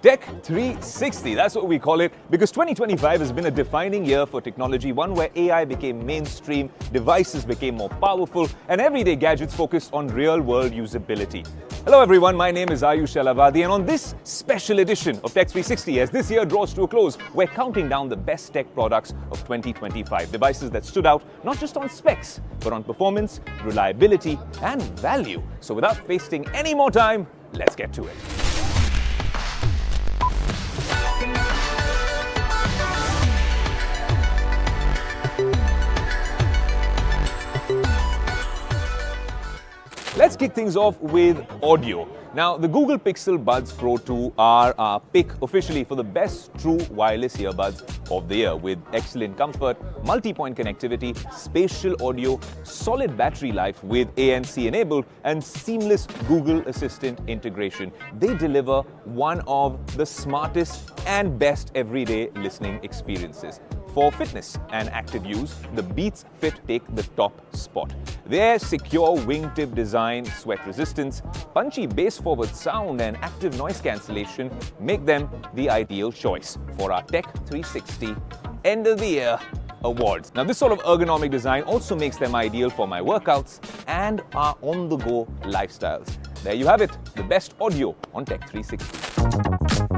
Tech360, that's what we call it, because 2025 has been a defining year for technology, one where AI became mainstream, devices became more powerful, and everyday gadgets focused on real-world usability. Hello everyone, my name is Aayush Ailawadi, and on this special edition of Tech360, as this year draws to a close, we're counting down the best tech products of 2025. Devices that stood out not just on specs, but on performance, reliability, and value. So without wasting any more time, let's get to it. Let's kick things off with audio. Now, the Google Pixel Buds Pro 2 are our pick officially for the best true wireless earbuds of the year, with excellent comfort, multi-point connectivity, spatial audio, solid battery life with ANC enabled, and seamless Google Assistant integration. They deliver one of the smartest and best everyday listening experiences. For fitness and active use, the Beats Fit take the top spot. Their secure wingtip design, sweat resistance, punchy bass-forward sound, and active noise cancellation make them the ideal choice for our Tech360 End of the Year Awards. Now, this sort of ergonomic design also makes them ideal for my workouts and our on-the-go lifestyles. There you have it, the best audio on Tech360.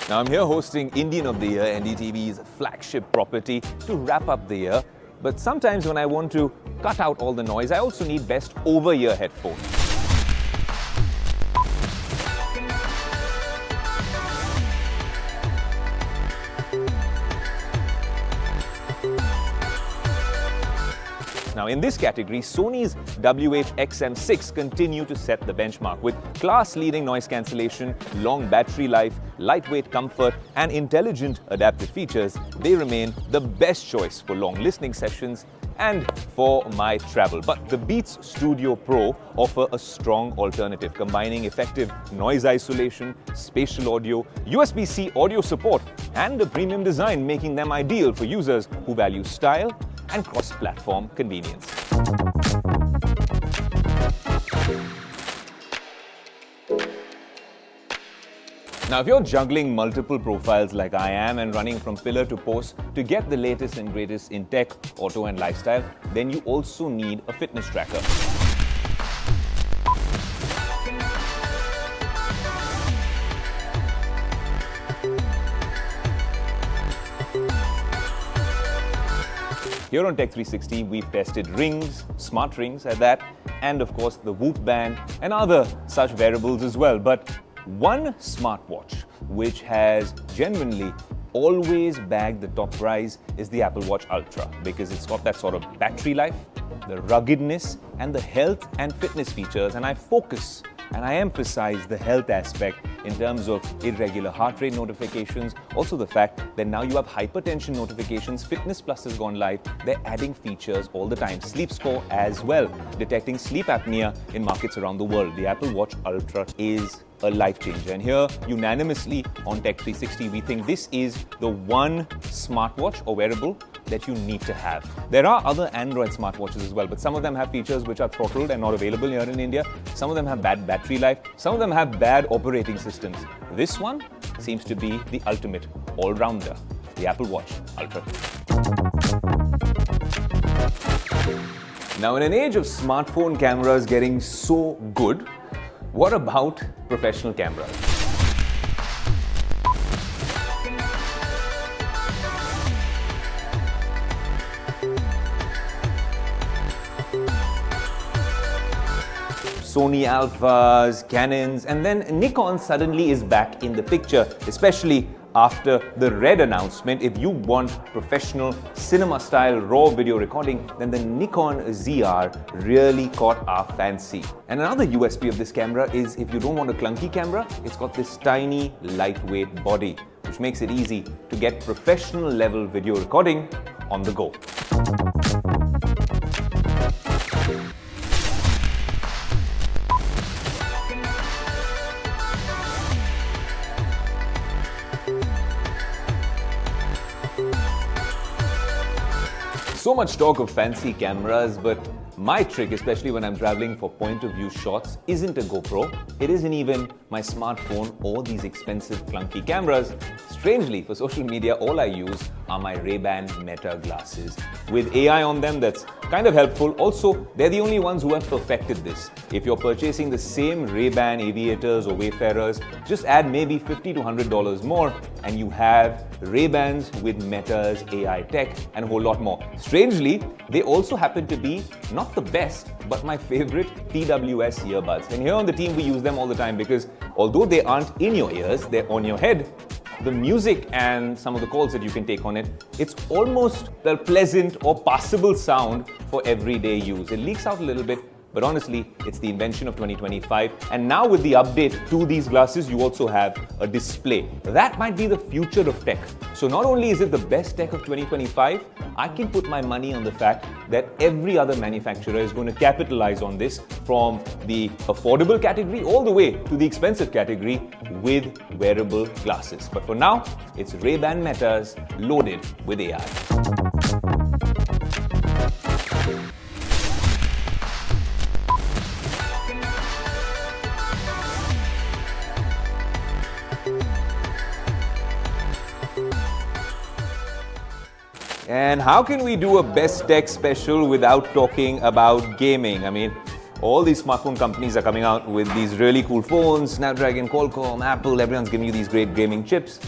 Now, I'm here hosting Indian of the Year, NDTV's flagship property, to wrap up the year. But sometimes when I want to cut out all the noise, I also need best over-ear headphones. Now, in this category, Sony's WH-XM6 continue to set the benchmark with class-leading noise cancellation, long battery life, lightweight comfort, and intelligent adaptive features. They remain the best choice for long listening sessions and for my travel. But the Beats Studio Pro offer a strong alternative, combining effective noise isolation, spatial audio, USB-C audio support, and a premium design, making them ideal for users who value style and cross-platform convenience. Now, if you're juggling multiple profiles like I am and running from pillar to post to get the latest and greatest in tech, auto, and lifestyle, then you also need a fitness tracker. Here on Tech360, we've tested rings, smart rings at that, and of course the Whoop band and other such wearables as well. But one smartwatch which has genuinely always bagged the top prize is the Apple Watch Ultra, because it's got that sort of battery life, the ruggedness, and the health and fitness features. And I focus and I emphasize the health aspect in terms of irregular heart rate notifications, also the fact that now you have hypertension notifications. Fitness Plus has gone live. They're adding features all the time. Sleep Score as well, detecting sleep apnea in markets around the world. The Apple Watch Ultra is a life changer. And here, unanimously on Tech360, we think this is the one smartwatch or wearable that you need to have. There are other Android smartwatches as well, but some of them have features which are throttled and not available here in India. Some of them have bad battery life. Some of them have bad operating systems. This one seems to be the ultimate all-rounder, the Apple Watch Ultra. Now, in an age of smartphone cameras getting so good, what about professional cameras? Sony Alphas, Canons, and then Nikon suddenly is back in the picture, especially after the Red announcement. If you want professional cinema-style raw video recording, then the Nikon ZR really caught our fancy. And another USP of this camera is if you don't want a clunky camera, it's got this tiny, lightweight body, which makes it easy to get professional-level video recording on the go. So much talk of fancy cameras, but my trick, especially when I'm traveling for point of view shots, isn't a GoPro. It isn't even my smartphone or these expensive clunky cameras. Strangely, for social media, all I use are my Ray-Ban Meta glasses. With AI on them, that's kind of helpful. Also, they're the only ones who have perfected this. If you're purchasing the same Ray-Ban Aviators or Wayfarers, just add maybe $50 to $100 more and you have Ray-Bans with Meta's AI tech and a whole lot more. Strangely, they also happen to be not the best, but my favorite TWS earbuds. And here on the team, we use them all the time because although they aren't in your ears, they're on your head. The music and some of the calls that you can take on it, it's almost the pleasant or passable sound for everyday use. It leaks out a little bit, but honestly, it's the invention of 2025. And now with the update to these glasses, you also have a display. That might be the future of tech. So not only is it the best tech of 2025, I can put my money on the fact that every other manufacturer is going to capitalize on this, from the affordable category all the way to the expensive category with wearable glasses. But for now, it's Ray-Ban Metas loaded with AI. And how can we do a best tech special without talking about gaming? I mean, all these smartphone companies are coming out with these really cool phones, Snapdragon, Qualcomm, Apple, everyone's giving you these great gaming chips.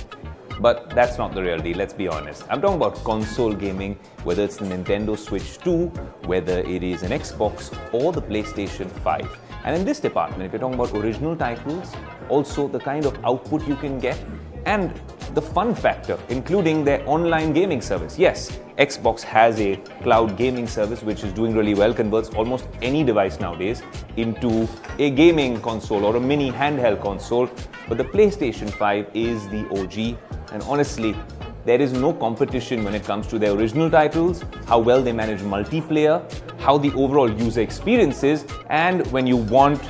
But that's not the real deal, let's be honest. I'm talking about console gaming, whether it's the Nintendo Switch 2, whether it is an Xbox or the PlayStation 5. And in this department, if you're talking about original titles, also the kind of output you can get, and the fun factor, including their online gaming service. Yes, Xbox has a cloud gaming service which is doing really well, converts almost any device nowadays into a gaming console or a mini handheld console. But the PlayStation 5 is the OG, and honestly, there is no competition when it comes to their original titles, how well they manage multiplayer, how the overall user experience is, and when you want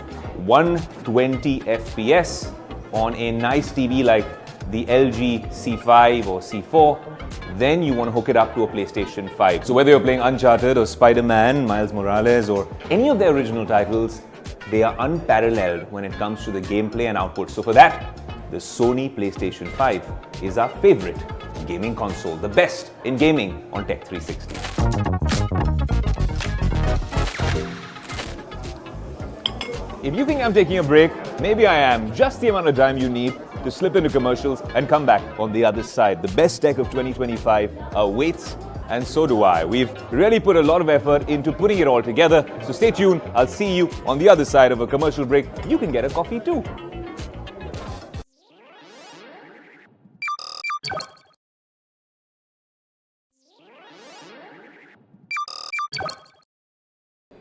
120 FPS on a nice TV like the LG C5 or C4, then you want to hook it up to a PlayStation 5. So whether you're playing Uncharted or Spider-Man, Miles Morales, or any of their original titles, they are unparalleled when it comes to the gameplay and output. So for that, the Sony PlayStation 5 is our favorite gaming console, the best in gaming on Tech360. If you think I'm taking a break, maybe I am. Just the amount of time you need to slip into commercials and come back on the other side. The best tech of 2025 awaits, and so do I. We've really put a lot of effort into putting it all together, so stay tuned. I'll see you on the other side of a commercial break. You can get a coffee too.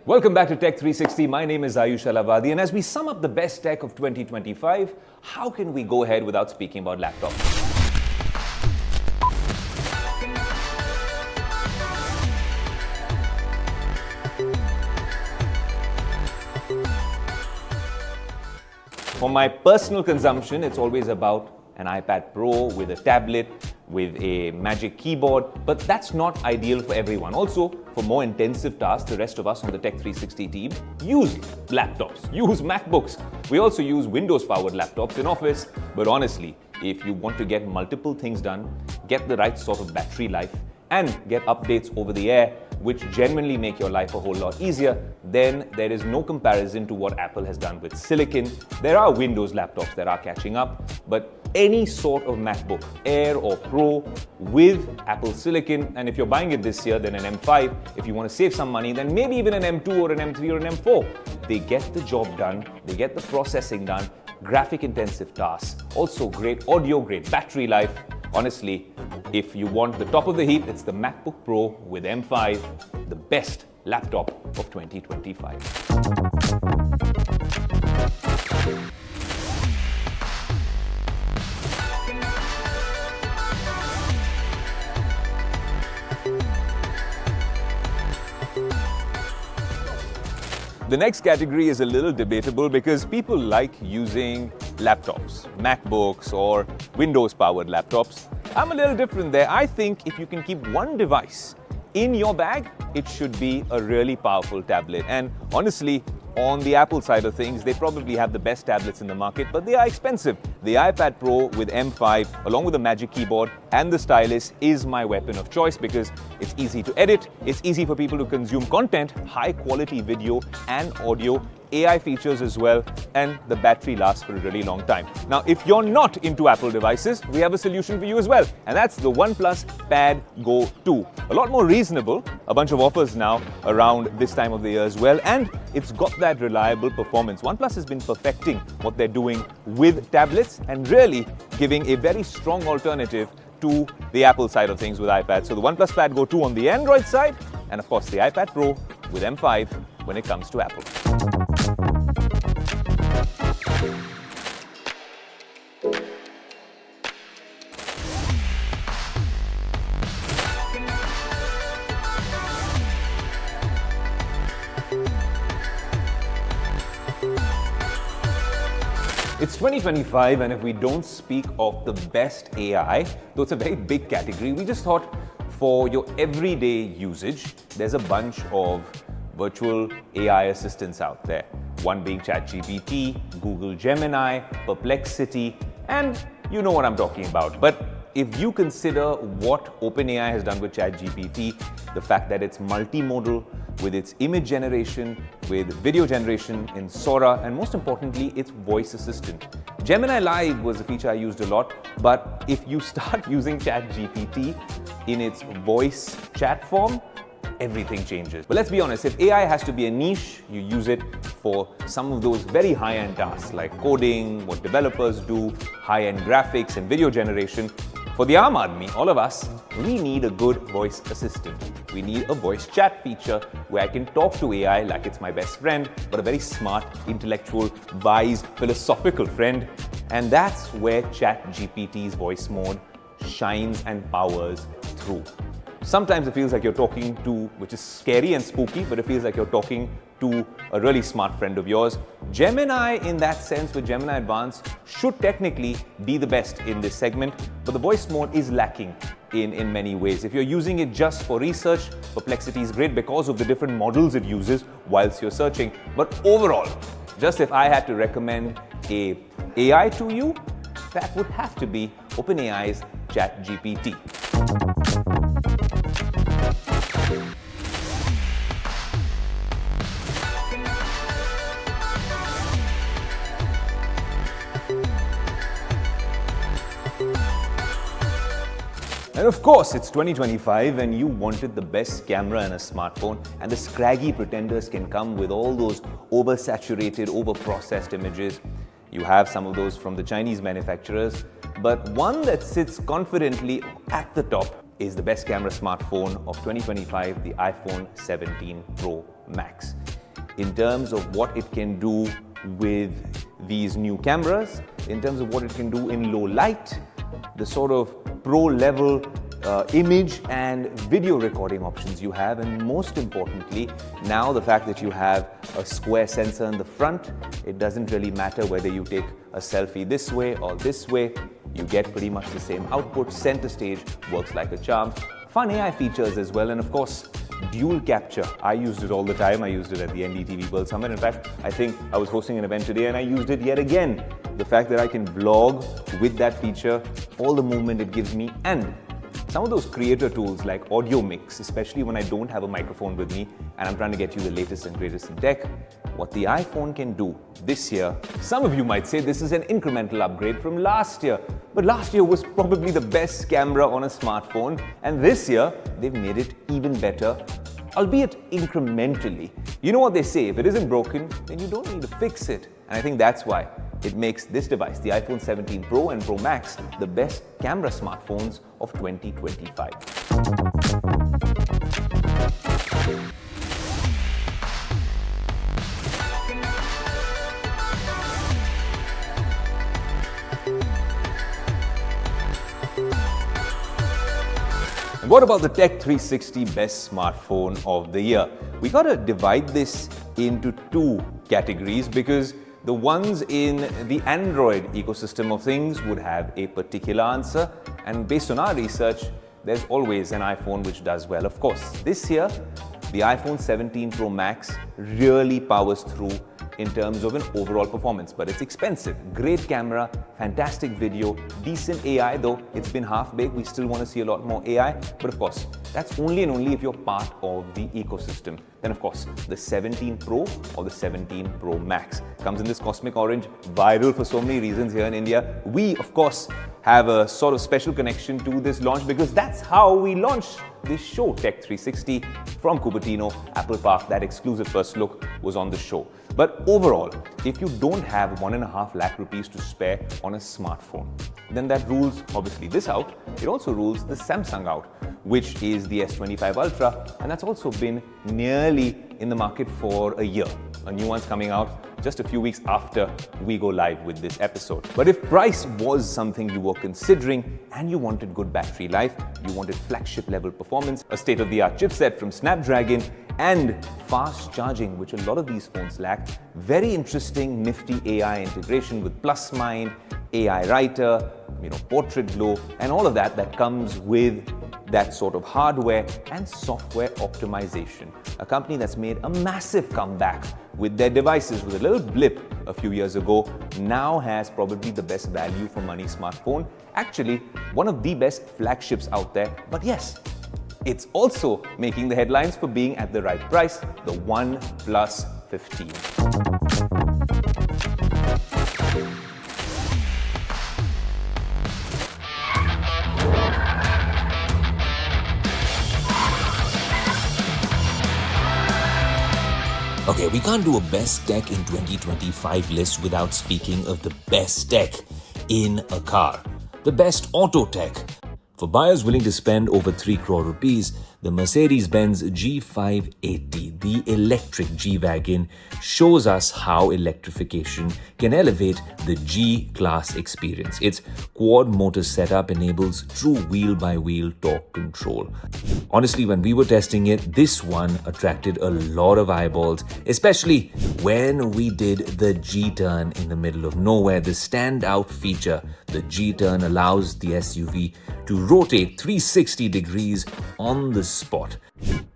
Welcome back to Tech360. My name is Aayush Ailawadi, and as we sum up the best tech of 2025, how can we go ahead without speaking about laptops? For my personal consumption, it's always about an iPad Pro with a tablet, with a Magic Keyboard, but that's not ideal for everyone. Also, for more intensive tasks, the rest of us on the Tech360 team use laptops, use MacBooks. We also use Windows-powered laptops in office, but honestly, if you want to get multiple things done, get the right sort of battery life, and get updates over the air, which genuinely make your life a whole lot easier, then there is no comparison to what Apple has done with silicon. There are Windows laptops that are catching up, but any sort of MacBook Air or Pro with Apple Silicon, and if you're buying it this year, then an M5. If you want to save some money, then maybe even an M2 or an M3 or an M4. They get the job done, they get the processing done, graphic intensive tasks, also great audio, great battery life. Honestly, if you want the top of the heap, it's the MacBook Pro with M5, the best laptop of 2025. The next category is a little debatable because people like using laptops, MacBooks or Windows-powered laptops. I'm a little different there. I think if you can keep one device in your bag, it should be a really powerful tablet. And honestly, on the Apple side of things, they probably have the best tablets in the market, but they are expensive. The iPad Pro with M5, along with the Magic Keyboard and the stylus, is my weapon of choice because it's easy to edit, it's easy for people to consume content, high quality video and audio, AI features as well, and the battery lasts for a really long time. Now, if you're not into Apple devices, we have a solution for you as well, and that's the OnePlus Pad Go 2. A lot more reasonable, a bunch of offers now around this time of the year as well, and it's got that reliable performance. OnePlus has been perfecting what they're doing with tablets and really giving a very strong alternative to the Apple side of things with iPad. So the OnePlus Pad Go 2 on the Android side, and of course the iPad Pro with M5 when it comes to Apple. It's 2025, and if we don't speak of the best AI, though it's a very big category, we just thought for your everyday usage, there's a bunch of virtual AI assistants out there. One being ChatGPT, Google Gemini, Perplexity, and you know what I'm talking about. But if you consider what OpenAI has done with ChatGPT, the fact that it's multimodal with its image generation, with video generation in Sora, and most importantly, its voice assistant. Gemini Live was a feature I used a lot, but if you start using ChatGPT in its voice chat form, everything changes. But let's be honest, if AI has to be a niche, you use it for some of those very high-end tasks like coding, what developers do, high-end graphics and video generation. For the Aam Aadmi, all of us, we need a good voice assistant. We need a voice chat feature where I can talk to AI like it's my best friend, but a very smart, intellectual, wise, philosophical friend. And that's where ChatGPT's voice mode shines and powers through. Sometimes it feels like you're talking to, which is scary and spooky, but it feels like you're talking to a really smart friend of yours. Gemini, in that sense, with Gemini Advanced, should technically be the best in this segment, but the voice mode is lacking in many ways. If you're using it just for research, Perplexity is great because of the different models it uses whilst you're searching. But overall, just if I had to recommend a AI to you, that would have to be OpenAI's ChatGPT. And of course, it's 2025 and you wanted the best camera in a smartphone, and the scraggy pretenders can come with all those oversaturated, overprocessed images. You have some of those from the Chinese manufacturers, but one that sits confidently at the top is the best camera smartphone of 2025, the iPhone 17 Pro Max. In terms of what it can do with these new cameras, in terms of what it can do in low light, the sort of pro level image and video recording options you have, and most importantly, now the fact that you have a square sensor in the front, it doesn't really matter whether you take a selfie this way or this way, you get pretty much the same output. Center stage works like a charm. Fun AI features as well, and of course, dual capture. I used it all the time. I used it at the NDTV World Summit. In fact, I think I was hosting an event today and I used it yet again. The fact that I can vlog with that feature, all the movement it gives me, and some of those creator tools like audio mix, especially when I don't have a microphone with me and I'm trying to get you the latest and greatest in tech, what the iPhone can do this year. Some of you might say this is an incremental upgrade from last year, but last year was probably the best camera on a smartphone, and this year they've made it even better, albeit incrementally. You know what they say, if it isn't broken, then you don't need to fix it. And I think that's why it makes this device, the iPhone 17 Pro and Pro Max, the best camera smartphones of 2025. And what about the Tech360 best smartphone of the year? We gotta divide this into two categories because the ones in the Android ecosystem of things would have a particular answer, and based on our research, there's always an iPhone which does well, of course. This year, the iPhone 17 Pro Max really powers through in terms of an overall performance, but it's expensive. Great camera, fantastic video, decent AI, though it's been half-baked. We still want to see a lot more AI, but of course, that's only and only if you're part of the ecosystem. Then of course, the 17 Pro or the 17 Pro Max comes in this cosmic orange, viral for so many reasons here in India. We, of course, have a sort of special connection to this launch because that's how we launched this show, Tech360 from Cupertino, Apple Park. That exclusive first look was on the show. But overall, if you don't have 1.5 lakh rupees to spare on a smartphone, then that rules obviously this out. It also rules the Samsung out, which is the S25 Ultra, and that's also been nearly in the market for a year. A new one's coming out just a few weeks after we go live with this episode. But if price was something you were considering and you wanted good battery life, you wanted flagship level performance, a state-of-the-art chipset from Snapdragon, and fast charging, which a lot of these phones lack, very interesting, nifty AI integration with Plus Mind, AI Writer, Portrait Glow, and all of that comes with that sort of hardware and software optimization. A company that's made a massive comeback with their devices with a little blip a few years ago now has probably the best value for money smartphone. Actually, one of the best flagships out there. But yes, it's also making the headlines for being at the right price, the OnePlus 15. Okay, we can't do a best tech in 2025 list without speaking of the best tech in a car. The best auto tech. For buyers willing to spend over 3 crore rupees, the Mercedes-Benz G580, the electric G-Wagon, shows us how electrification can elevate the G-Class experience. Its quad-motor setup enables true wheel-by-wheel torque control. Honestly, when we were testing it, this one attracted a lot of eyeballs, especially when we did the G-turn in the middle of nowhere. The standout feature, the G-turn, allows the SUV to rotate 360 degrees on the spot.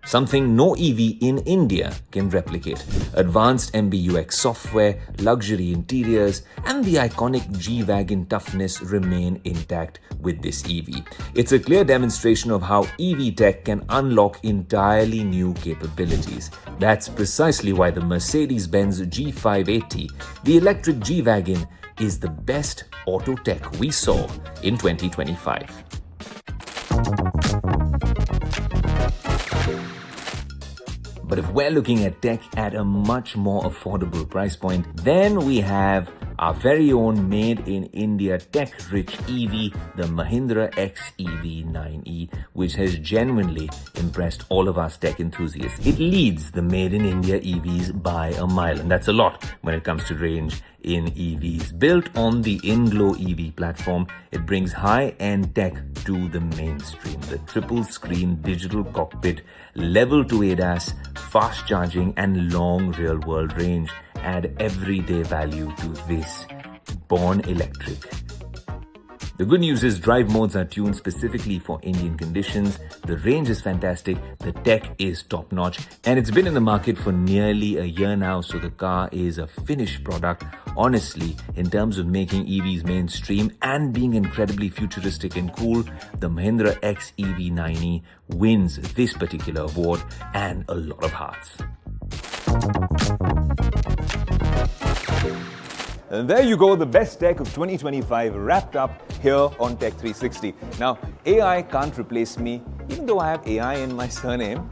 Something no EV in India can replicate. Advanced MBUX software, luxury interiors, and the iconic G-Wagon toughness remain intact with this EV. It's a clear demonstration of how EV tech can unlock entirely new capabilities. That's precisely why the Mercedes-Benz G580, the electric G-Wagon, is the best auto tech we saw in 2025. But if we're looking at tech at a much more affordable price point, then we have our very own made-in-India tech-rich EV, the Mahindra XEV 9e, which has genuinely impressed all of us tech enthusiasts. It leads the made-in-India EVs by a mile, and that's a lot when it comes to range in EVs. Built on the InGlow EV platform, it brings high-end tech to the mainstream. The triple-screen digital cockpit, level 2 ADAS, fast charging, and long real-world range add everyday value to this born electric. The good news is drive modes are tuned specifically for Indian conditions, the range is fantastic, the tech is top-notch, and it's been in the market for nearly a year now, so the car is a finished product. Honestly, in terms of making EVs mainstream and being incredibly futuristic and cool, the Mahindra XEV 9e wins this particular award and a lot of hearts. And there you go, the best tech of 2025 wrapped up here on Tech360. Now, AI can't replace me, even though I have AI in my surname.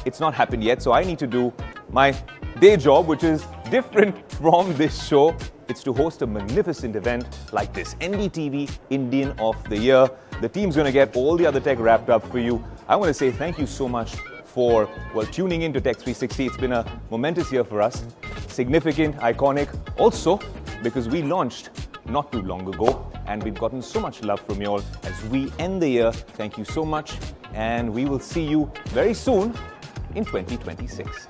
It's not happened yet, so I need to do my day job, which is different from this show. It's to host a magnificent event like this, NDTV Indian of the Year. The team's going to get all the other tech wrapped up for you. I want to say thank you so much for tuning in to Tech360. It's been a momentous year for us. Significant, iconic. Also, because we launched not too long ago and we've gotten so much love from you all as we end the year. Thank you so much, and we will see you very soon in 2026.